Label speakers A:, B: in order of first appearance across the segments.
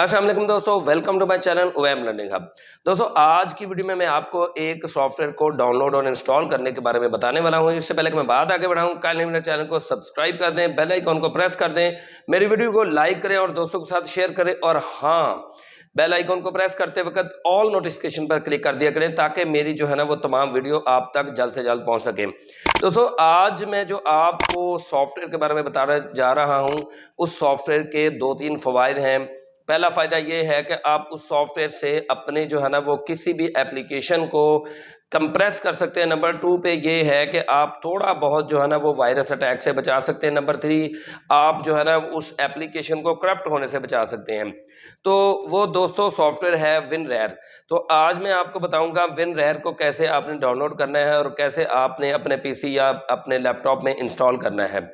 A: अस्सलाम वालेकुम दोस्तों, welcome to my channel OM learning hub. दोस्तों आज की वीडियो में मैं आपको एक सॉफ्टवेयर को डाउनलोड और इंस्टॉल करने के बारे में बताने वाला हूं। इससे पहले कि मैं बात आगे बढ़ाऊं, काइंडली मेरे चैनल को सब्सक्राइब कर दें, बेल आइकन को प्रेस कर दें, मेरी वीडियो को लाइक करें और दोस्तों के साथ शेयर करें। और हाँ, बेल आइकन को प्रेस करते वक्त ऑल नोटिफिकेशन पर क्लिक कर दिया करें ताकि मेरी जो है ना वो तमाम वीडियो आप तक जल्द से जल्द पहुंच सके। दोस्तों आज मैं जो आपको सॉफ्टवेयर के बारे में बताने जा रहा हूं, उस सॉफ्टवेयर के 2-3 फवायद हैं। पहला फ़ायदा ये है कि आप उस सॉफ्टवेयर से अपने जो है ना वो किसी भी एप्लीकेशन को कंप्रेस कर सकते हैं। नंबर 2 पे ये है कि आप थोड़ा बहुत जो है ना वो वायरस अटैक से बचा सकते हैं। नंबर 3 आप जो है ना उस एप्लीकेशन को करप्ट होने से बचा सकते हैं। तो वो दोस्तों सॉफ्टवेयर है विनरेयर। तो आज मैं आपको बताऊंगा विनरेयर को कैसे आपने डाउनलोड करना है और कैसे आपने अपने पीसी या अपने लैपटॉप में इंस्टॉल करना है।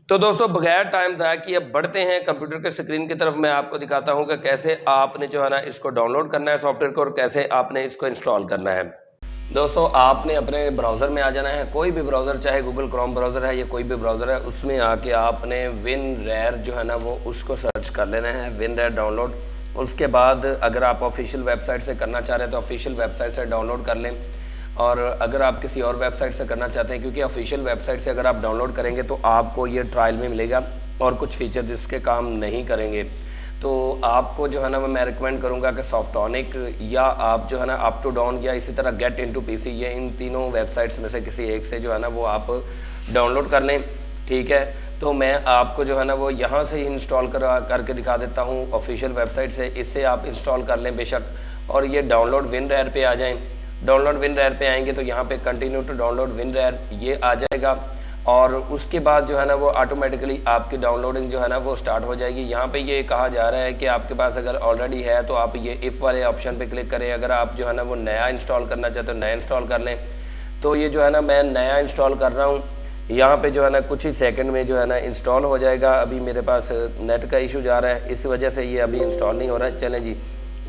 A: तो दोस्तों बगैर टाइम ज़ाया किए बढ़ते हैं कंप्यूटर के स्क्रीन की तरफ। मैं आपको दिखाता हूं कि कैसे आपने जो है ना इसको डाउनलोड करना है सॉफ्टवेयर को और कैसे आपने इसको इंस्टॉल करना है। दोस्तों आपने अपने ब्राउज़र में आ जाना है, कोई भी ब्राउज़र, चाहे गूगल क्रोम ब्राउज़र है या कोई भी ब्राउज़र है, उसमें आके आपने विनरेयर जो है ना वो उसको सर्च कर लेना है, विनरेयर डाउनलोड। उसके बाद अगर आप ऑफिशियल वेबसाइट से करना चाह रहे हैं तो ऑफिशियल वेबसाइट से डाउनलोड कर लें, और अगर आप किसी और वेबसाइट से करना चाहते हैं, क्योंकि ऑफिशियल वेबसाइट से अगर आप डाउनलोड करेंगे तो आपको ये ट्रायल में मिलेगा और कुछ फीचर जिसके काम नहीं करेंगे। तो आपको जो है ना मैं रिकमेंड करूंगा कि सॉफ्टोनिक या आप जो है ना अप टू डाउन या इसी तरह गेट इनटू पीसी, ये इन तीनों वेबसाइट्स में से किसी एक से जो है ना वो आप डाउनलोड कर लें। ठीक है, तो मैं आपको जो है ना वो यहाँ से ही इंस्टॉल करके दिखा देता हूँ ऑफिशियल वेबसाइट से। इससे आप इंस्टॉल कर लें बेशक, और ये डाउनलोड विनरेयर पे आ जाएँ। डाउनलोड विनरेयर पे आएंगे तो यहाँ पे कंटिन्यू टू डाउनलोड विनरेयर ये आ जाएगा, और उसके बाद जो है ना वो ऑटोमेटिकली आपकी डाउनलोडिंग जो है ना वो स्टार्ट हो जाएगी। यहाँ पे ये कहा जा रहा है कि आपके पास अगर ऑलरेडी है तो आप ये इफ़ वाले ऑप्शन पे क्लिक करें। अगर आप जो है ना वो नया इंस्टॉल करना चाहते हो, नया इंस्टॉल कर लें। तो ये जो है ना मैं नया इंस्टॉल कर रहा हूँ, यहाँ पे जो है ना कुछ ही सेकंड में जो है ना इंस्टॉल हो जाएगा। अभी मेरे पास नेट का इशू जा रहा है, इस वजह से ये अभी इंस्टॉल नहीं हो रहा है। चलें जी,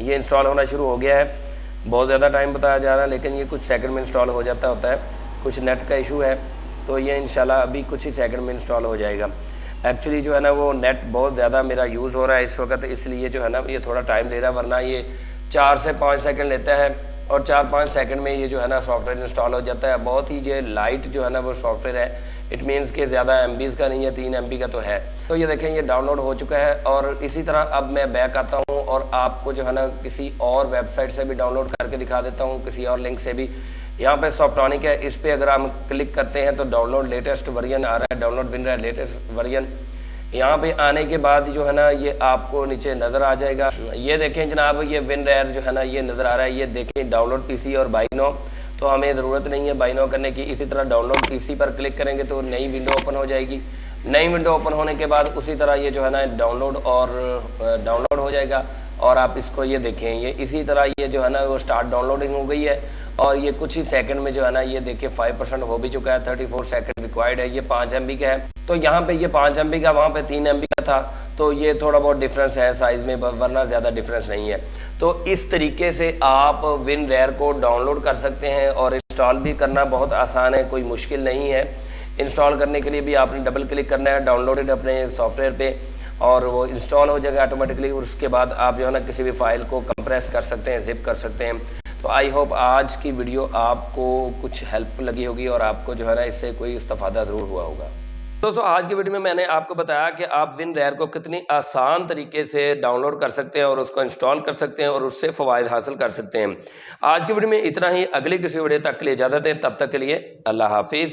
A: ये इंस्टॉल होना शुरू हो गया है। बहुत ज़्यादा टाइम बताया जा रहा है लेकिन ये कुछ सेकंड में इंस्टॉल हो जाता होता है। कुछ नेट का इशू है तो ये इंशाल्लाह अभी कुछ ही सेकंड में इंस्टॉल हो जाएगा। एक्चुअली जो है ना वो नेट बहुत ज़्यादा मेरा यूज़ हो रहा है इस वक्त, इसलिए जो है ना ये थोड़ा टाइम ले रहा है, वरना ये 4 से 5 सेकंड लेता है और 4-5 सेकंड में ये जो है ना सॉफ्टवेयर इंस्टॉल हो जाता है। बहुत ही ये लाइट जो है ना वो सॉफ्टवेयर है, इट मीन्स कि ज़्यादा MBs का नहीं है, 3 MB का तो है। तो ये देखें ये डाउनलोड हो चुका है। और इसी तरह अब मैं बैक आता हूँ और आपको जो है ना किसी और वेबसाइट से भी डाउनलोड करके दिखा देता हूँ, किसी और लिंक से भी। यहाँ पे सॉफ्टोनिक है, इस पर अगर हम क्लिक करते हैं तो डाउनलोड लेटेस्ट वर्जन आ रहा है, डाउनलोड विनरेयर लेटेस्ट वर्जन। यहाँ पे आने के बाद जो है ना ये आपको नीचे नज़र आ जाएगा। ये देखें जनाब, ये विनरेयर जो है ना ये नज़र आ रहा है। ये देखें डाउनलोड PC और बाय नाउ, तो हमें ज़रूरत नहीं है बाय नाउ करने की। इसी तरह डाउनलोड PC पर क्लिक करेंगे तो नई विंडो ओपन हो जाएगी। नई विंडो ओपन होने के बाद उसी तरह ये जो है ना डाउनलोड हो जाएगा, और आप इसको ये देखें, ये इसी तरह ये जो है ना वो स्टार्ट डाउनलोडिंग हो गई है। और ये कुछ ही सेकंड में जो है ना ये देखिए 5% हो भी चुका है, 34 सेकंड रिक्वायर्ड है। ये 5 MB का है, तो यहाँ पे ये 5 MB का, वहाँ पे 3 MB का था, तो ये थोड़ा बहुत डिफरेंस है साइज़ में, वरना ज़्यादा डिफरेंस नहीं है। तो इस तरीके से आप विनरेयर को डाउनलोड कर सकते हैं और इंस्टॉल भी करना बहुत आसान है, कोई मुश्किल नहीं है। इंस्टॉल करने के लिए भी आपने डबल क्लिक करना है डाउनलोडेड अपने सॉफ्टवेयर पे, और वो इंस्टॉल हो जाएगा ऑटोमेटिकली। उसके बाद आप जो है ना किसी भी फाइल को कंप्रेस कर सकते हैं, जिप कर सकते हैं। तो आई होप आज की वीडियो आपको कुछ हेल्पफुल लगी होगी और आपको जो है ना इससे कोई इस्तेफादा ज़रूर हुआ होगा। दोस्तों आज की वीडियो में मैंने आपको बताया कि आप विनरेयर को कितनी आसान तरीके से डाउनलोड कर सकते हैं और उसको इंस्टॉल कर सकते हैं और उससे फ़वाइद हासिल कर सकते हैं। आज की वीडियो में इतना ही। अगली किसी वीडियो तक के लिए इजाज़त है, तब तक के लिए अल्लाह हाफिज़।